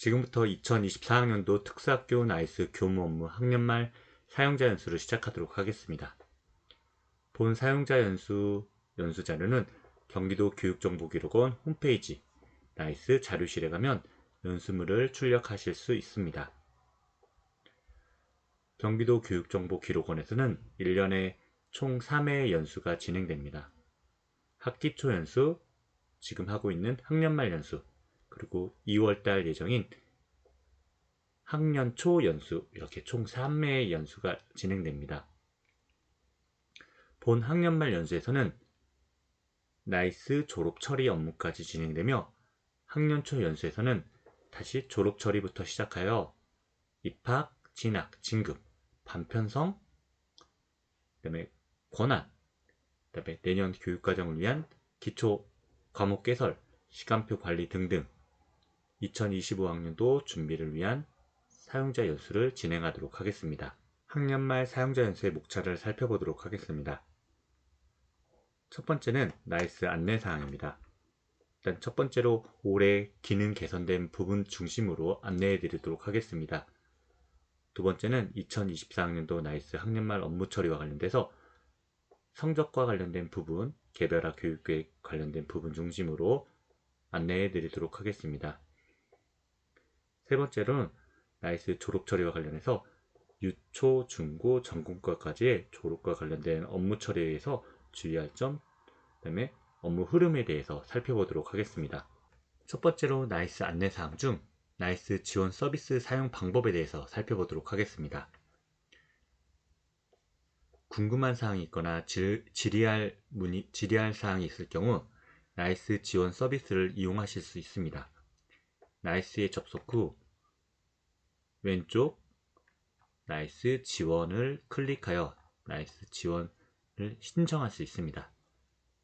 지금부터 2024학년도 특수학교 나이스 교무 업무 학년 말 사용자 연수를 시작하도록 하겠습니다. 본 사용자 연수 자료는 경기도 교육정보기록원 홈페이지 나이스 자료실에 가면 연수물을 출력하실 수 있습니다. 경기도 교육정보기록원에서는 1년에 총 3회의 연수가 진행됩니다. 학기 초 연수, 지금 하고 있는 학년 말 연수, 그리고 2월달 예정인 학년 초 연수, 이렇게 총 3회의 연수가 진행됩니다. 본 학년 말 연수에서는 나이스 졸업 처리 업무까지 진행되며, 학년 초 연수에서는 다시 졸업 처리부터 시작하여 입학, 진학, 진급, 반편성, 그다음에 권한, 그다음에 내년 교육과정을 위한 기초 과목 개설, 시간표 관리 등등 2025학년도 준비를 위한 사용자 연수를 진행하도록 하겠습니다. 학년 말 사용자 연수의 목차를 살펴보도록 하겠습니다. 첫 번째는 나이스 안내사항입니다. 일단 첫 번째로 올해 기능 개선된 부분 중심으로 안내해 드리도록 하겠습니다. 두 번째는 2024학년도 나이스 학년 말 업무 처리와 관련돼서 성적과 관련된 부분, 개별화 교육계획 관련된 부분 중심으로 안내해 드리도록 하겠습니다. 세 번째로는 나이스 졸업 처리와 관련해서 유초, 중고, 전공과까지의 졸업과 관련된 업무 처리에서 주의할 점, 그 다음에 업무 흐름에 대해서 살펴보도록 하겠습니다. 첫 번째로 나이스 안내사항 중 나이스 지원 서비스 사용 방법에 대해서 살펴보도록 하겠습니다. 궁금한 사항이 있거나 질의할 사항이 있을 경우 나이스 지원 서비스를 이용하실 수 있습니다. 나이스에 접속 후 왼쪽 나이스 지원을 클릭하여 나이스 지원을 신청할 수 있습니다.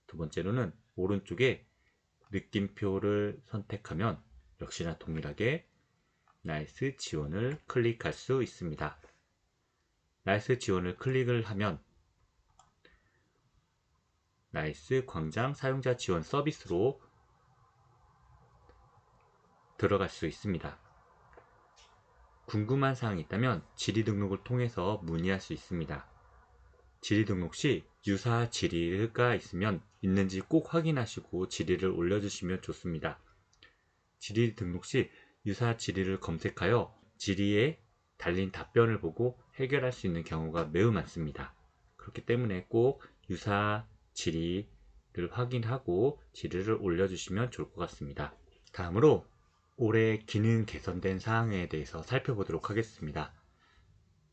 두 번째로는 오른쪽에 느낌표를 선택하면 역시나 동일하게 나이스 지원을 클릭할 수 있습니다. 나이스 지원을 클릭을 하면 나이스 광장 사용자 지원 서비스로 들어갈 수 있습니다. 궁금한 사항이 있다면 질의 등록을 통해서 문의할 수 있습니다. 질의 등록 시 유사 질의가 있는지 꼭 확인하시고 질의를 올려주시면 좋습니다. 질의 등록 시 유사 질의를 검색하여 질의에 달린 답변을 보고 해결할 수 있는 경우가 매우 많습니다. 그렇기 때문에 꼭 유사 질의를 확인하고 질의를 올려주시면 좋을 것 같습니다. 다음으로 올해 기능 개선된 사항에 대해서 살펴보도록 하겠습니다.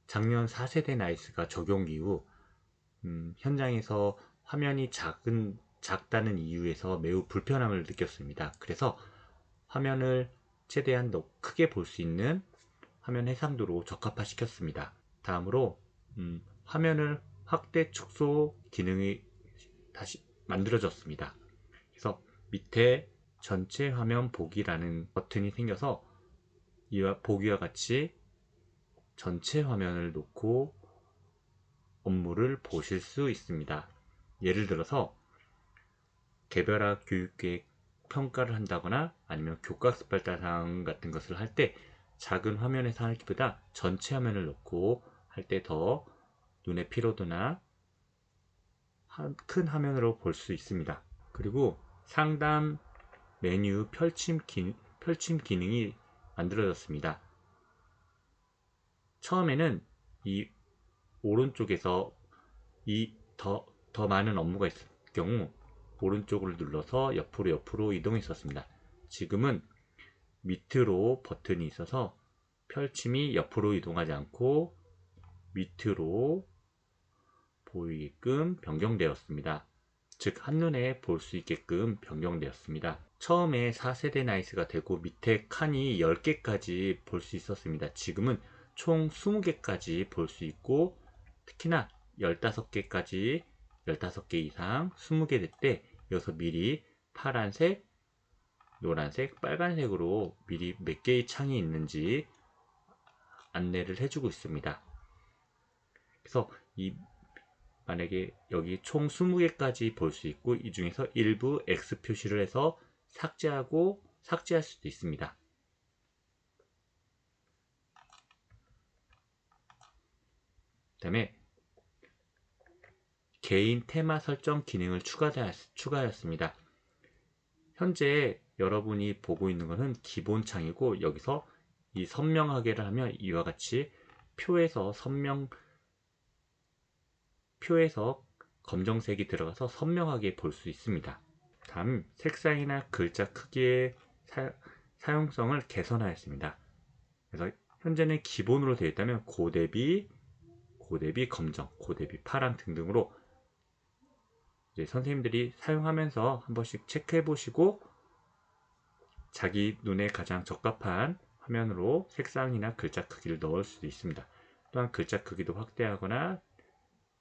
작년 4세대 나이스가 적용 이후 현장에서 화면이 작다는 이유에서 매우 불편함을 느꼈습니다. 그래서 화면을 최대한 더 크게 볼 수 있는 화면 해상도로 적합화 시켰습니다. 다음으로 화면을 확대 축소 기능이 다시 만들어졌습니다. 그래서 밑에 전체 화면 보기라는 버튼이 생겨서 보기와 같이 전체 화면을 놓고 업무를 보실 수 있습니다. 예를 들어서 개별화 교육계획 평가를 한다거나 아니면 교과서발달사항 같은 것을 할 때 작은 화면에서 하기보다 전체 화면을 놓고 할 때 더 눈의 피로도나 큰 화면으로 볼 수 있습니다. 그리고 상단 메뉴 펼침 기능이 만들어졌습니다. 처음에는 이 오른쪽에서 더 많은 업무가 있을 경우 오른쪽을 눌러서 옆으로 이동했었습니다. 지금은 밑으로 버튼이 있어서 펼침이 옆으로 이동하지 않고 밑으로 보이게끔 변경되었습니다. 즉 한눈에 볼 수 있게끔 변경되었습니다. 처음에 4세대 나이스가 되고 밑에 칸이 10개까지 볼 수 있었습니다. 지금은 총 20개까지 볼 수 있고, 특히나 15개 이상 20개 될 때 여기서 미리 파란색, 노란색, 빨간색으로 미리 몇 개의 창이 있는지 안내를 해주고 있습니다. 그래서 만약에 여기 총 20개까지 볼 수 있고 이 중에서 일부 X 표시를 해서 삭제할 수도 있습니다. 다음에 개인 테마 설정 기능을 추가하였습니다. 현재 여러분이 보고 있는 것은 기본 창이고, 여기서 이 선명하게를 하면 이와 같이 표에서 검정색이 들어가서 선명하게 볼 수 있습니다. 다음, 색상이나 글자 크기의 사용성을 개선하였습니다. 그래서 현재는 기본으로 되어 있다면 고대비 검정, 고대비 파랑 등등으로 이제 선생님들이 사용하면서 한 번씩 체크해 보시고 자기 눈에 가장 적합한 화면으로 색상이나 글자 크기를 넣을 수도 있습니다. 또한 글자 크기도 확대하거나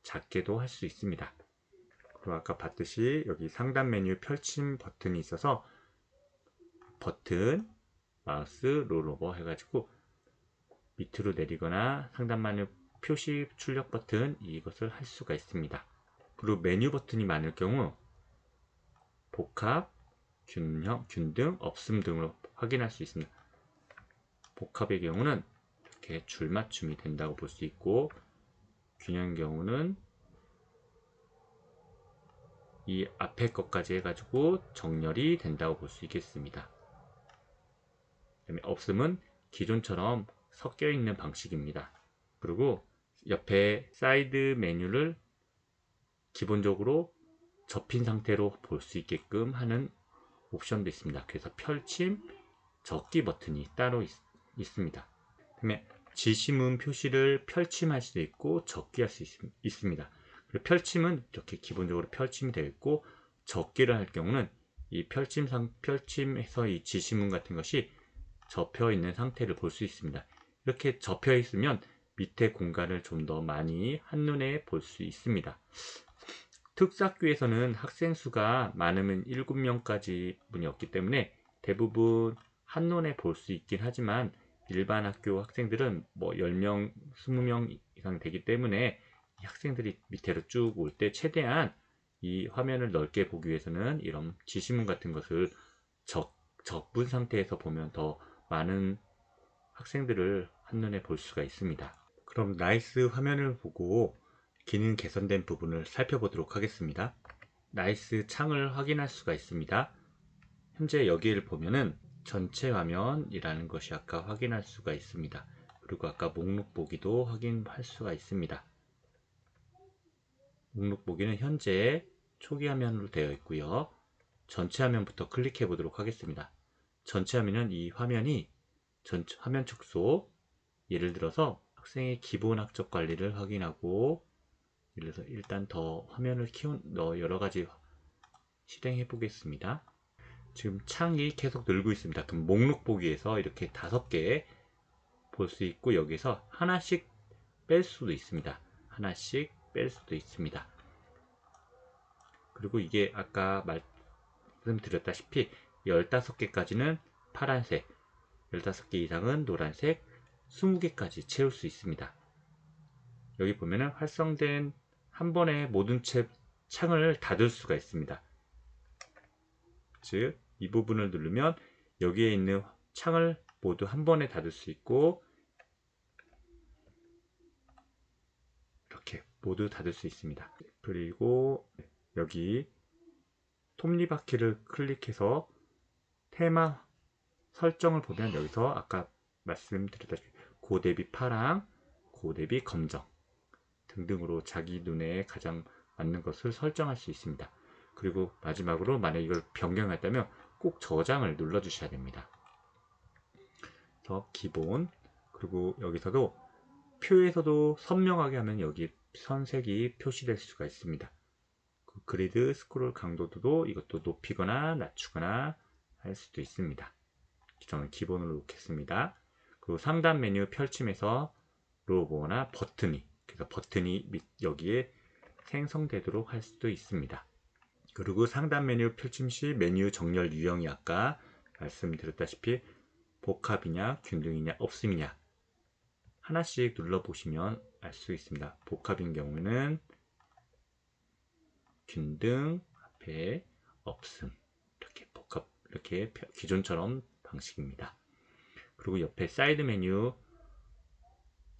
작게도 할 수 있습니다. 그리고 아까 봤듯이 여기 상단 메뉴 펼침 버튼이 있어서 버튼, 마우스, 롤오버 해가지고 밑으로 내리거나 상단 메뉴 표시 출력 버튼, 이것을 할 수가 있습니다. 그리고 메뉴 버튼이 많을 경우 복합, 균형, 균등, 없음 등으로 확인할 수 있습니다. 복합의 경우는 이렇게 줄맞춤이 된다고 볼 수 있고, 균형의 경우는 이 앞에 것까지 해가지고 정렬이 된다고 볼 수 있겠습니다. 그다음에 없음은 기존처럼 섞여 있는 방식입니다. 그리고 옆에 사이드 메뉴를 기본적으로 접힌 상태로 볼 수 있게끔 하는 옵션도 있습니다. 그래서 펼침, 접기 버튼이 따로 있습니다. 그다음에 지시문 표시를 펼침할 수도 있고 접기할 수 있습니다. 그리고 펼침은 이렇게 기본적으로 펼침이 되어 있고, 접기를 할 경우는 이 펼침에서 이 지시문 같은 것이 접혀 있는 상태를 볼 수 있습니다. 이렇게 접혀 있으면 밑에 공간을 좀 더 많이 한눈에 볼 수 있습니다. 특수학교에서는 학생 수가 많으면 7명까지 분이 없기 때문에 대부분 한눈에 볼 수 있긴 하지만, 일반 학교 학생들은 뭐 10명, 20명 이상 되기 때문에 이 학생들이 밑으로 쭉 올 때 최대한 이 화면을 넓게 보기 위해서는 이런 지시문 같은 것을 적분 상태에서 보면 더 많은 학생들을 한눈에 볼 수가 있습니다. 그럼 나이스 화면을 보고 기능 개선된 부분을 살펴보도록 하겠습니다. 나이스 창을 확인할 수가 있습니다. 현재 여기를 보면은 전체 화면이라는 것이 아까 확인할 수가 있습니다. 그리고 아까 목록 보기도 확인할 수가 있습니다. 목록 보기는 현재 초기 화면으로 되어 있고요. 전체 화면부터 클릭해 보도록 하겠습니다. 전체 화면은 이 화면이 전체 화면 축소, 예를 들어서 학생의 기본 학적 관리를 확인하고, 예를 들어서 일단 더 화면을 여러 가지 실행해 보겠습니다. 지금 창이 계속 늘고 있습니다. 그럼 목록 보기에서 이렇게 5개 볼 수 있고, 여기서 하나씩 뺄 수도 있습니다. 하나씩 뺄 수도 있습니다. 그리고 이게 아까 말씀드렸다시피 15개까지는 파란색, 15개 이상은 노란색, 20개까지 채울 수 있습니다. 여기 보면은 활성된 한 번에 모든 창을 닫을 수가 있습니다. 즉, 이 부분을 누르면 여기에 있는 창을 모두 한 번에 닫을 수 있고, 이렇게 모두 닫을 수 있습니다. 그리고 여기 톱니바퀴를 클릭해서 테마 설정을 보면 여기서 아까 말씀드렸다시피 고대비 파랑, 고대비 검정 등등으로 자기 눈에 가장 맞는 것을 설정할 수 있습니다. 그리고 마지막으로 만약 이걸 변경했다면 꼭 저장을 눌러 주셔야 됩니다. 그래서 기본, 그리고 여기서도 표에서도 선명하게 하면 여기 선색이 표시될 수가 있습니다. 그리드 스크롤 강도도 이것도 높이거나 낮추거나 할 수도 있습니다. 저는 기본으로 놓겠습니다. 그리고 상단 메뉴 펼침에서 로고나 버튼이, 그래서 버튼이 여기에 생성되도록 할 수도 있습니다. 그리고 상단 메뉴 펼침 시 메뉴 정렬 유형이 아까 말씀드렸다시피 복합이냐 균등이냐 없음이냐 하나씩 눌러보시면 알 수 있습니다. 복합인 경우는 균등 앞에 없음, 이렇게 복합, 이렇게 기존처럼 방식입니다. 그리고 옆에 사이드 메뉴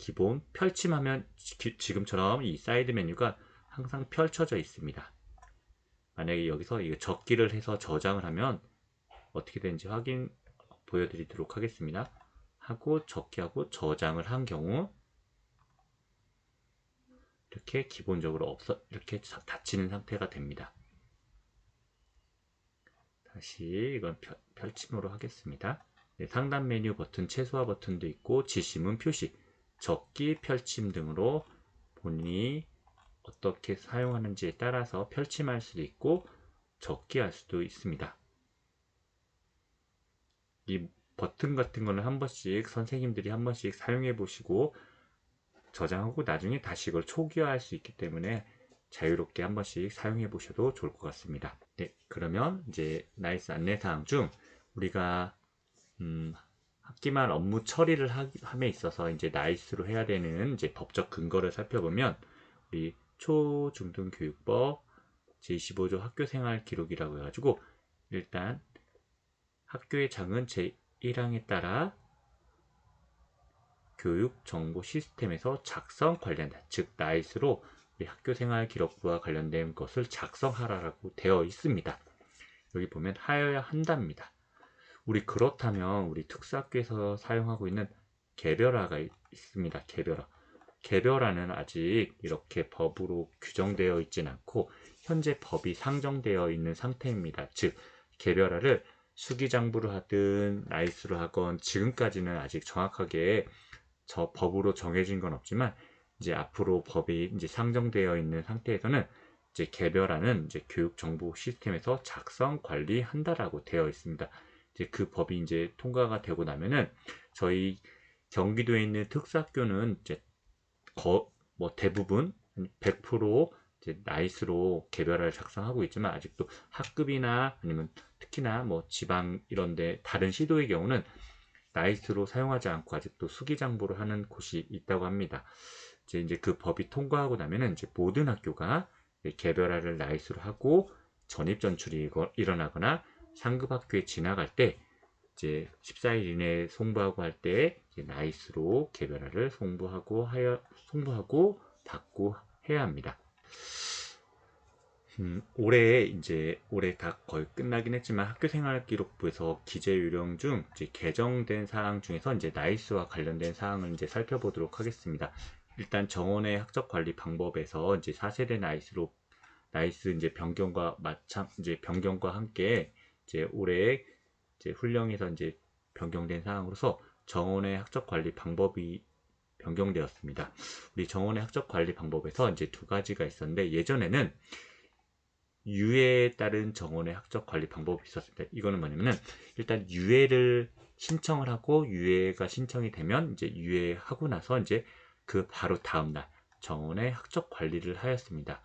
기본 펼침하면 지금처럼 이 사이드 메뉴가 항상 펼쳐져 있습니다. 만약에 여기서 이거 적기를 해서 저장을 하면 어떻게 되는지 보여드리도록 하겠습니다. 하고 적기하고 저장을 한 경우 이렇게 기본적으로 이렇게 닫히는 상태가 됩니다. 다시 이건 펼침으로 하겠습니다. 네, 상단 메뉴 버튼, 최소화 버튼도 있고 지시문 표시, 적기, 펼침 등으로 본인이 어떻게 사용하는지에 따라서 펼침할 수도 있고 적기할 수도 있습니다. 이 버튼 같은 거는 한 번씩 선생님들이 한 번씩 사용해 보시고 저장하고 나중에 다시 이걸 초기화할 수 있기 때문에 자유롭게 한 번씩 사용해 보셔도 좋을 것 같습니다. 네, 그러면 이제 나이스 안내사항 중 우리가 학기말 업무 처리를 함에 있어서 이제 나이스로 해야 되는 이제 법적 근거를 살펴보면 우리 초중등교육법 제25조 학교생활 기록이라고 해가지고 일단 학교의 장은 제1항에 따라 교육 정보 시스템에서 작성 관련된 즉 나이스로 학교생활 기록부와 관련된 것을 작성하라고 되어 있습니다. 여기 보면 하여야 한답니다. 우리 그렇다면 우리 특수학교에서 사용하고 있는 개별화가 있습니다. 개별화는 아직 이렇게 법으로 규정되어 있진 않고 현재 법이 상정되어 있는 상태입니다. 즉 개별화를 수기장부로 하든 나이스로 하건 지금까지는 아직 정확하게 저 법으로 정해진 건 없지만 이제 앞으로 법이 이제 상정되어 있는 상태에서는 이제 개별화는 이제 교육 정보 시스템에서 작성 관리한다라고 되어 있습니다. 이제 그 법이 이제 통과가 되고 나면은 저희 경기도에 있는 특수학교는 이제 대부분 100% 이제 나이스로 개별화를 작성하고 있지만 아직도 학급이나 아니면 특히나 지방 이런데 다른 시도의 경우는 나이스로 사용하지 않고 아직도 수기장부를 하는 곳이 있다고 합니다. 이제 그 법이 통과하고 나면은 이제 모든 학교가 개별화를 나이스로 하고 전입 전출이 일어나거나 상급 학교에 지나갈 때 이제 14일 이내에 송부하고 할 때 나이스로 개별화를 송부하고 받고 해야 합니다. 올해 다 거의 끝나긴 했지만 학교생활기록부에서 기재 요령 중 이제 개정된 사항 중에서 이제 나이스와 관련된 사항을 이제 살펴보도록 하겠습니다. 일단 정원의 학적 관리 방법에서 이제 4세대 나이스 이제 변경과 함께 이제 올해 이제 훈령에서 이제 변경된 사항으로서 정원의 학적 관리 방법이 변경되었습니다. 우리 정원의 학적 관리 방법에서 이제 두 가지가 있었는데 예전에는 유예에 따른 정원의 학적 관리 방법이 있었습니다. 이거는 뭐냐면은 일단 유예를 신청을 하고 유예가 신청이 되면 이제 유예하고 나서 이제 그 바로 다음날 정원의 학적 관리를 하였습니다.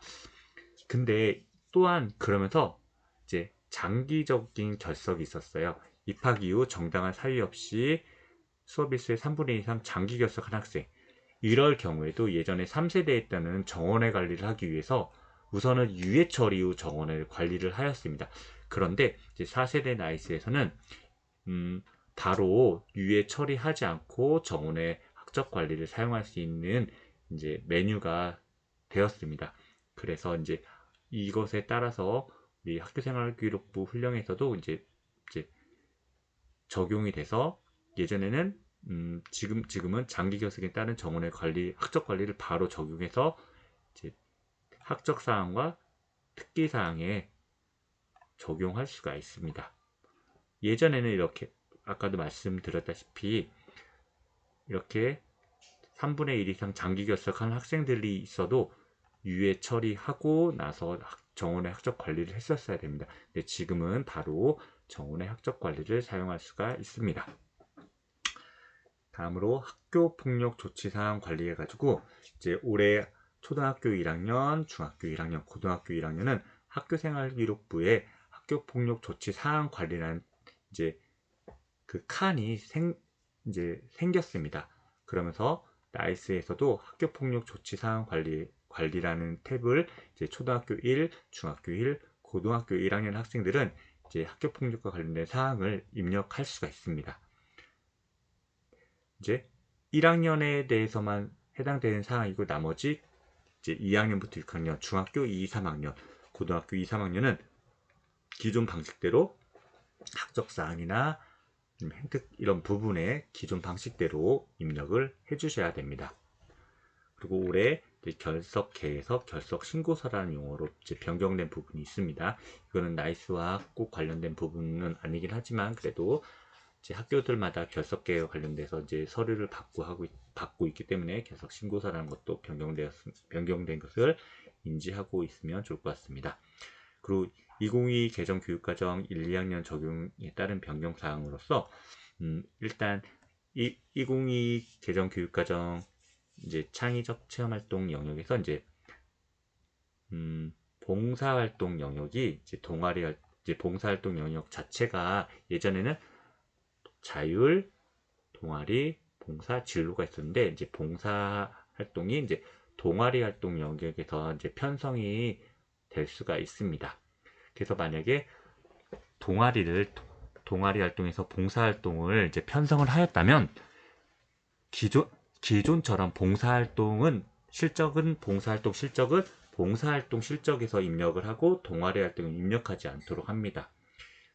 근데 또한 그러면서 이제 장기적인 결석이 있었어요. 입학 이후 정당한 사유 없이 수업 일수의 3분의 2 이상 장기 결석한 학생 이럴 경우에도 예전에 3세대에 때는 정원의 관리를 하기 위해서 우선은 유예 처리 후 정원을 관리를 하였습니다. 그런데 이제 4세대 나이스에서는 바로 유예 처리하지 않고 정원의 학적 관리를 사용할 수 있는 이제 메뉴가 되었습니다. 그래서 이제 이것에 따라서 우리 학교생활기록부 훈령에서도 이제 적용이 돼서 예전에는 지금은 장기 결석에 따른 정원의 학적 관리를 바로 적용해서 이제 학적 사항과 특기 사항에 적용할 수가 있습니다. 예전에는 이렇게 아까도 말씀드렸다시피 이렇게 3분의 1 이상 장기 결석한 학생들이 있어도 유예 처리하고 나서 정원의 학적 관리를 했었어야 됩니다. 근데 지금은 바로 정원의 학적 관리를 사용할 수가 있습니다. 다음으로 학교 폭력 조치 사항 관리해 가지고 이제 올해 초등학교 1학년, 중학교 1학년, 고등학교 1학년은 학교생활기록부에 학교 폭력 조치 사항 관리라는 이제 그 칸이 이제 생겼습니다. 그러면서 나이스에서도 학교 폭력 조치 사항 관리라는 탭을 이제 초등학교 1, 중학교 1, 고등학교 1학년 학생들은 이제 학교 폭력과 관련된 사항을 입력할 수가 있습니다. 이제 1학년에 대해서만 해당되는 사항이고 나머지 이제 2학년부터 6학년, 중학교 2, 3학년, 고등학교 2, 3학년은 기존 방식대로 학적 사항이나 획득 이런 부분에 기존 방식대로 입력을 해주셔야 됩니다. 그리고 올해 결석 개해석, 결석 신고서라는 용어로 이제 변경된 부분이 있습니다. 이거는 나이스와 꼭 관련된 부분은 아니긴 하지만 그래도 이제 학교들마다 결석 개와 관련돼서 이제 서류를 받고 있기 때문에 결석 신고서라는 것도 변경된 것을 인지하고 있으면 좋을 것 같습니다. 그리고 2022 개정 교육과정 1, 2학년 적용에 따른 변경 사항으로서 일단 2022 개정 교육과정 이제 창의적 체험활동 영역에서 이제 봉사활동 영역이 이제 봉사활동 영역 자체가 예전에는 자율, 동아리, 봉사, 진로가 있었는데 이제 봉사활동이 이제 동아리 활동 영역에서 이제 편성이 될 수가 있습니다. 그래서 만약에 동아리 활동에서 봉사활동을 이제 편성을 하였다면 기존처럼 봉사활동 실적에서 입력을 하고 동아리 활동을 입력하지 않도록 합니다.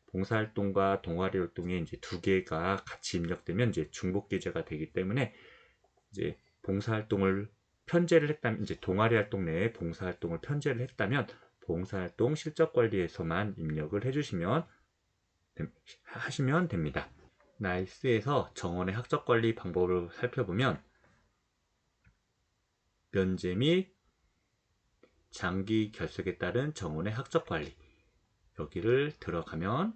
봉사활동과 동아리 활동에 이제 두 개가 같이 입력되면 이제 중복 기재가 되기 때문에 이제 봉사활동을 편제를 했다면 이제 동아리 활동 내에 봉사활동을 편제를 했다면 봉사활동 실적관리에서만 입력을 하시면 됩니다. 나이스에서 정원의 학적관리 방법을 살펴보면 면제 및 장기 결석에 따른 정원의 학적관리 여기를 들어가면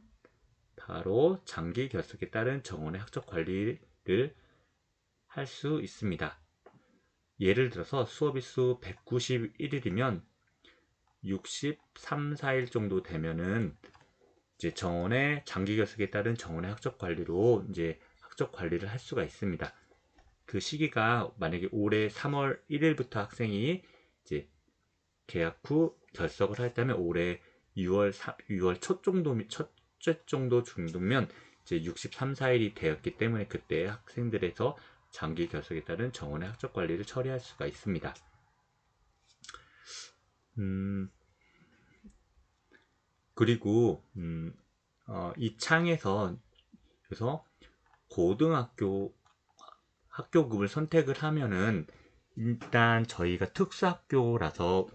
바로 장기 결석에 따른 정원의 학적관리를 할 수 있습니다. 예를 들어서 수업일수 191일이면 63, 4일 정도 되면은 이제 정원의 장기 결석에 따른 정원의 학적 관리로 이제 학적 관리를 할 수가 있습니다. 그 시기가 만약에 올해 3월 1일부터 학생이 이제 개학 후 결석을 했다면 올해 6월 첫째 정도면 이제 63, 4일이 되었기 때문에 그때 학생들에서 장기 결석에 따른 정원의 학적 관리를 처리할 수가 있습니다. 그리고 이 창에서 그래서 고등학교 학교급을 선택을 하면은 일단 저희가 특수학교라서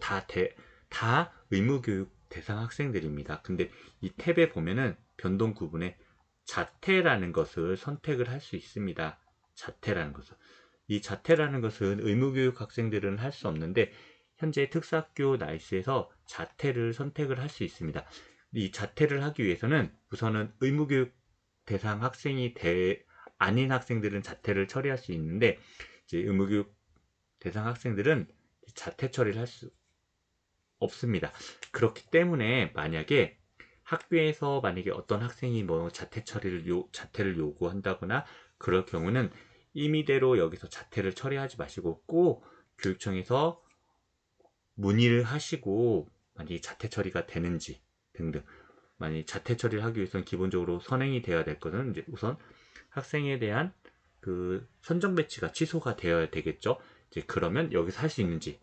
다 의무교육 대상 학생들입니다. 근데 이 탭에 보면은 변동 구분에 자퇴라는 것을 선택을 할 수 있습니다. 자퇴라는 것을. 이 자퇴라는 것은 의무교육 학생들은 할 수 없는데 현재 특수학교 나이스에서 자퇴를 선택을 할 수 있습니다. 이 자퇴를 하기 위해서는 우선은 의무교육 대상 학생이 아닌 학생들은 자퇴를 처리할 수 있는데 이제 의무교육 대상 학생들은 자퇴 처리를 할 수 없습니다. 그렇기 때문에 만약에 학교에서 어떤 학생이 뭐 자퇴를 요구한다거나 그럴 경우는 임의대로 여기서 자퇴를 처리하지 마시고 꼭 교육청에서 문의를 하시고 만약에 자퇴 처리가 되는지 등등 만약에 자퇴 처리를 하기 위해서는 기본적으로 선행이 되어야 될 것은 이제 우선 학생에 대한 그 선정 배치가 취소가 되어야 되겠죠. 이제 그러면 여기서 할 수 있는지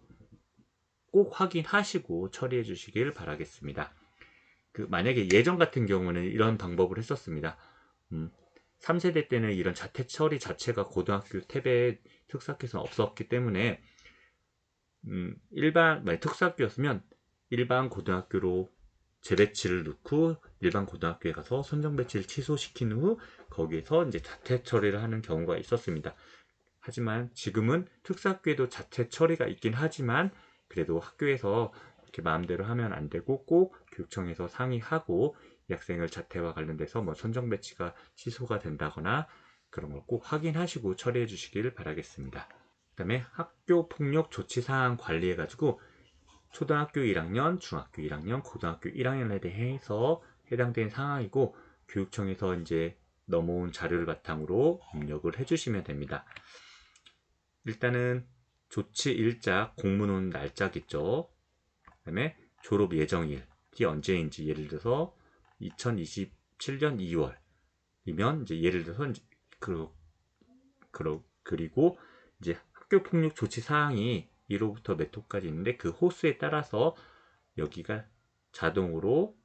꼭 확인하시고 처리해 주시길 바라겠습니다. 만약에 예전 같은 경우는 이런 방법을 했었습니다. 3세대 때는 이런 자퇴 처리 자체가 고등학교 탭에 특수학교에서는 없었기 때문에 만약 특수학교였으면 일반 고등학교로 재배치를 넣고 일반 고등학교에 가서 선정 배치를 취소시킨 후 거기에서 이제 자퇴 처리를 하는 경우가 있었습니다. 하지만 지금은 특수학교에도 자퇴 처리가 있긴 하지만 그래도 학교에서 이렇게 마음대로 하면 안 되고 꼭 교육청에서 상의하고 이 학생을 자퇴와 관련돼서 뭐 선정 배치가 취소가 된다거나 그런 걸 꼭 확인하시고 처리해 주시길 바라겠습니다. 그 다음에 학교 폭력 조치 사항 관리해 가지고 초등학교 1학년, 중학교 1학년, 고등학교 1학년에 대해서 해당되는 상황이고 교육청에서 이제 넘어온 자료를 바탕으로 입력을 해주시면 됩니다. 일단은 조치 일자, 공문 날짜겠죠. 그 다음에 졸업 예정일이 언제인지 예를 들어서 2027년 2월이면 이제 예를 들어서 이제 그 그리고 이제 학교 폭력 조치 사항이 1호부터 몇 호까지 있는데 그 호수에 따라서 여기가 자동으로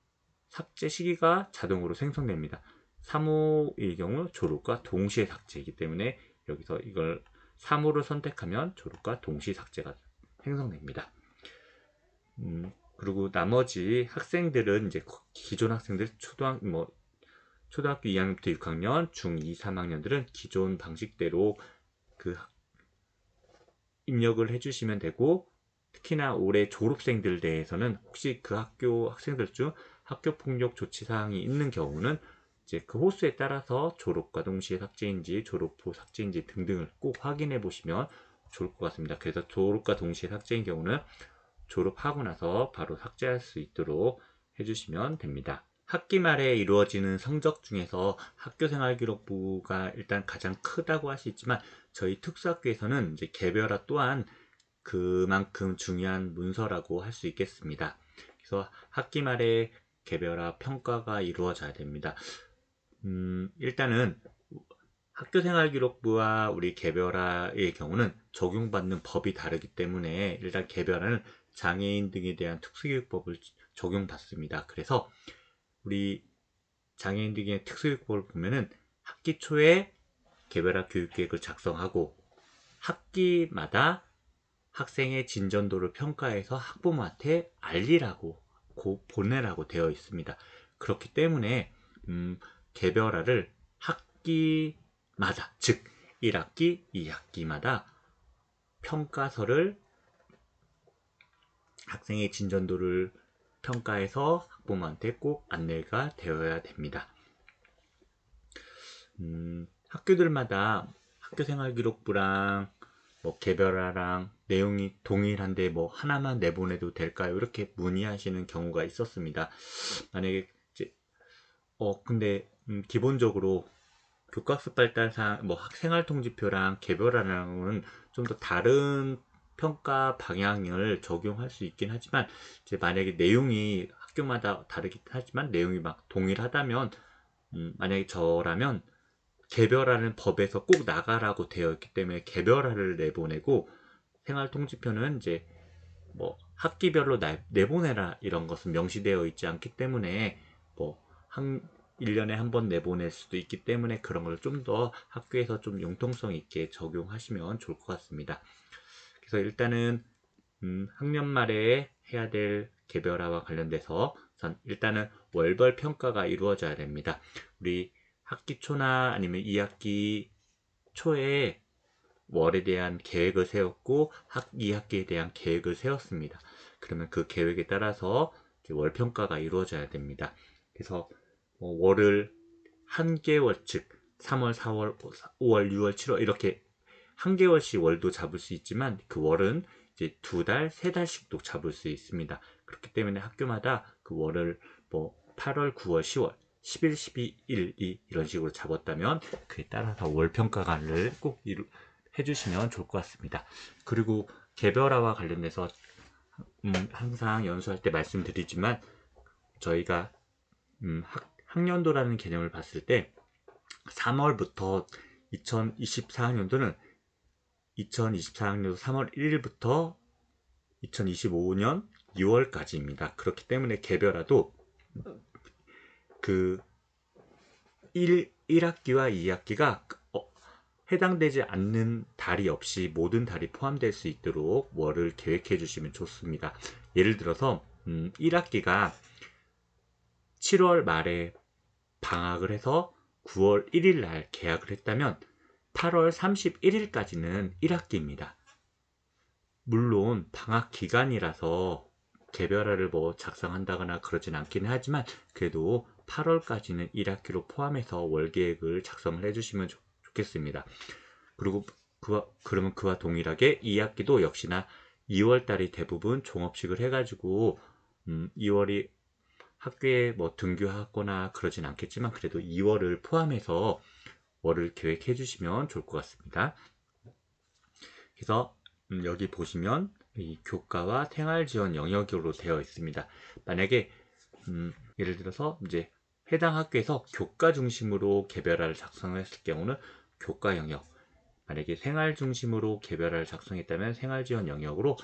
삭제 시기가 자동으로 생성됩니다. 3호일 경우 졸업과 동시에 삭제이기 때문에 여기서 이걸 3호를 선택하면 졸업과 동시 삭제가 생성됩니다. 그리고 나머지 학생들은 이제 기존 학생들 초등학교 2학년부터 6학년, 중2, 3학년들은 기존 방식대로 그 입력을 해주시면 되고, 특히나 올해 졸업생들 대해서는 혹시 그 학교 학생들 중 학교 폭력 조치 사항이 있는 경우는 이제 그 호수에 따라서 졸업과 동시에 삭제인지 졸업 후 삭제인지 등등을 꼭 확인해 보시면 좋을 것 같습니다. 그래서 졸업과 동시에 삭제인 경우는 졸업하고 나서 바로 삭제할 수 있도록 해주시면 됩니다. 학기 말에 이루어지는 성적 중에서 학교생활기록부가 일단 가장 크다고 할 수 있지만 저희 특수학교에서는 이제 개별화 또한 그만큼 중요한 문서라고 할 수 있겠습니다. 그래서 학기 말에 개별화 평가가 이루어져야 됩니다. 일단은 학교생활기록부와 우리 개별화의 경우는 적용받는 법이 다르기 때문에 일단 개별화는 장애인 등에 대한 특수교육법을 적용받습니다. 그래서 우리 장애인 등의 특수교육법을 보면은 학기 초에 개별화 교육계획을 작성하고 학기마다 학생의 진전도를 평가해서 학부모한테 알리라고 보내라고 되어 있습니다. 그렇기 때문에 개별화를 학기마다, 즉 1학기, 2학기마다 평가서를 학생의 진전도를 평가해서 학부모한테 꼭 안내가 되어야 됩니다. 학교들마다 학교생활기록부랑 개별화랑 내용이 동일한데 하나만 내보내도 될까요? 이렇게 문의하시는 경우가 있었습니다. 만약에 근데 기본적으로 교과서 발달상 학생활통지표랑 개별화랑은 좀 더 다른 평가 방향을 적용할 수 있긴 하지만 이제 만약에 내용이 학교마다 다르긴 하지만 내용이 막 동일하다면 만약에 저라면 개별화는 법에서 꼭 나가라고 되어 있기 때문에 개별화를 내보내고 생활통지표는 이제 학기별로 내보내라 이런 것은 명시되어 있지 않기 때문에 한 1년에 한 번 내보낼 수도 있기 때문에 그런 걸 좀 더 학교에서 좀 융통성 있게 적용하시면 좋을 것 같습니다. 그래서 일단은 학년 말에 해야 될 개별화와 관련돼서 일단은 월별 평가가 이루어져야 됩니다. 우리 학기 초나 아니면 2학기 초에 월에 대한 계획을 세웠고 2학기에 대한 계획을 세웠습니다. 그러면 그 계획에 따라서 월 평가가 이루어져야 됩니다. 그래서 월을 한 개월, 즉 3월, 4월, 5월, 6월, 7월 이렇게 한 개월씩 월도 잡을 수 있지만 그 월은 이제 2달, 3달씩도 잡을 수 있습니다. 그렇기 때문에 학교마다 그 월을 8월, 9월, 10월, 10일, 12일 이런 식으로 잡았다면 그에 따라서 월 평가관을 꼭 해주시면 좋을 것 같습니다. 그리고 개별화와 관련돼서 항상 연수할 때 말씀드리지만 저희가 학년도라는 개념을 봤을 때 3월부터 2024학년도는 2024학년도 3월 1일부터 2025년 6월까지입니다. 그렇기 때문에 개별화도 그 1학기와 2학기가 해당되지 않는 달이 없이 모든 달이 포함될 수 있도록 월을 계획해 주시면 좋습니다. 예를 들어서 1학기가 7월 말에 방학을 해서 9월 1일 날 개학을 했다면 8월 31일까지는 1학기입니다. 물론 방학 기간이라서 개별화를 작성한다거나 그러진 않긴 하지만 그래도 8월까지는 1학기로 포함해서 월 계획을 작성을 해주시면 좋겠습니다. 그리고 그러면 그와 동일하게 2학기도 역시나 2월달이 대부분 종업식을 해가지고 2월이 학교에 등교하거나 그러진 않겠지만 그래도 2월을 포함해서 월을 계획해 주시면 좋을 것 같습니다. 그래서 여기 보시면 이 교과와 생활지원 영역으로 되어 있습니다. 만약에 예를 들어서 이제 해당 학교에서 교과 중심으로 개별화를 작성을 했을 경우는 교과 영역, 만약에 생활 중심으로 개별화를 작성했다면 생활지원 영역으로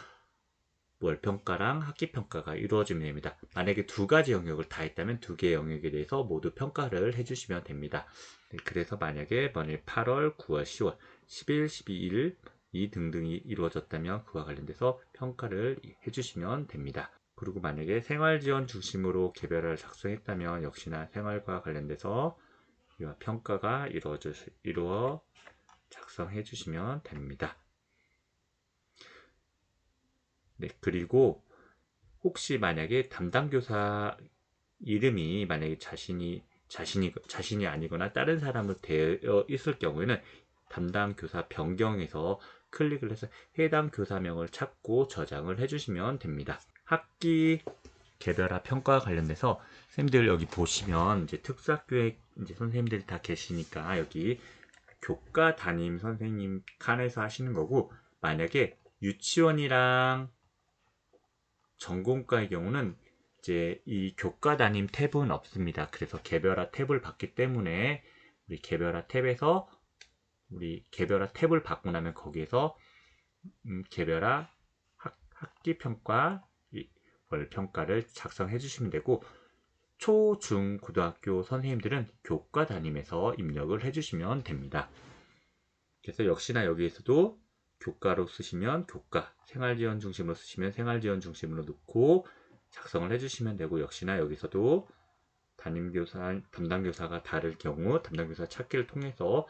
월평가랑 학기평가가 이루어지면 됩니다. 만약에 두 가지 영역을 다 했다면 두 개의 영역에 대해서 모두 평가를 해주시면 됩니다. 네, 그래서 만약에 8월, 9월, 10월, 10일, 12일 이 등등이 이루어졌다면 그와 관련돼서 평가를 해주시면 됩니다. 그리고 만약에 생활지원 중심으로 개별화를 작성했다면 역시나 생활과 관련돼서 이와 평가가 이루어 작성해 주시면 됩니다. 네, 그리고 혹시 만약에 담당 교사 이름이 만약에 자신이 아니거나 다른 사람으로 되어 있을 경우에는 담당 교사 변경해서 클릭을 해서 해당 교사명을 찾고 저장을 해주시면 됩니다. 학기 개별화 평가와 관련돼서 선생님들 여기 보시면 이제 특수학교에 이제 선생님들이 다 계시니까 여기 교과 담임 선생님 칸에서 하시는 거고, 만약에 유치원이랑 전공과의 경우는 이제 이 교과 담임 탭은 없습니다. 그래서 개별화 탭을 받기 때문에 우리 개별화 탭을 받고 나면 거기에서 개별화 학기 평가, 월 평가를 작성해 주시면 되고, 초, 중, 고등학교 선생님들은 교과 담임에서 입력을 해주시면 됩니다. 그래서 역시나 여기에서도 교과로 쓰시면 교과, 생활지원 중심으로 쓰시면 생활지원 중심으로 넣고 작성을 해주시면 되고, 역시나 여기서도 담당교사가 다를 경우 담당교사 찾기를 통해서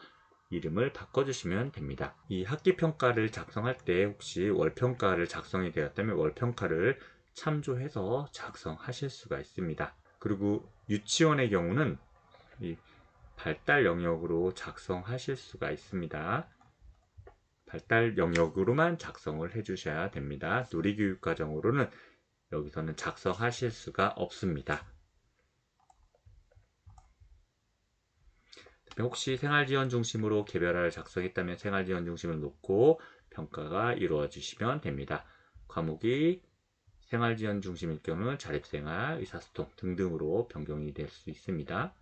이름을 바꿔주시면 됩니다. 이 학기평가를 작성할 때 혹시 월평가를 작성이 되었다면 월평가를 참조해서 작성하실 수가 있습니다. 그리고 유치원의 경우는 이 발달 영역으로 작성하실 수가 있습니다. 발달 영역으로만 작성을 해주셔야 됩니다. 놀이교육과정으로는 여기서는 작성하실 수가 없습니다. 혹시 생활지원 중심으로 개별화를 작성했다면 생활지원 중심을 놓고 평가가 이루어지시면 됩니다. 과목이 생활지원 중심일 경우는 자립생활, 의사소통 등등으로 변경이 될 수 있습니다.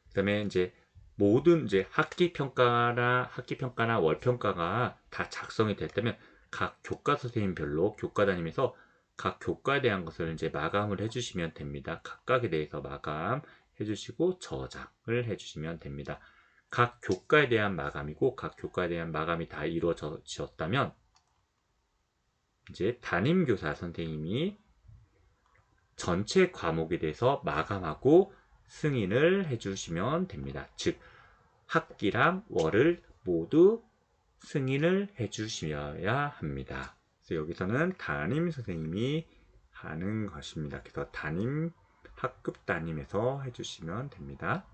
그 다음에 이제 모든 이제 학기평가나 월평가가 다 작성이 됐다면 각 교과 선생님별로 교과 담임에서 각 교과에 대한 것을 이제 마감을 해주시면 됩니다. 각각에 대해서 마감 해주시고 저장을 해주시면 됩니다. 각 교과에 대한 마감이고 각 교과에 대한 마감이 다 이루어졌다면 이제 담임교사 선생님이 전체 과목에 대해서 마감하고 승인을 해주시면 됩니다. 즉 학기랑 월을 모두 승인을 해주셔야 합니다. 그래서 여기서는 담임 선생님이 하는 것입니다. 그래서 학급 담임에서 해주시면 됩니다.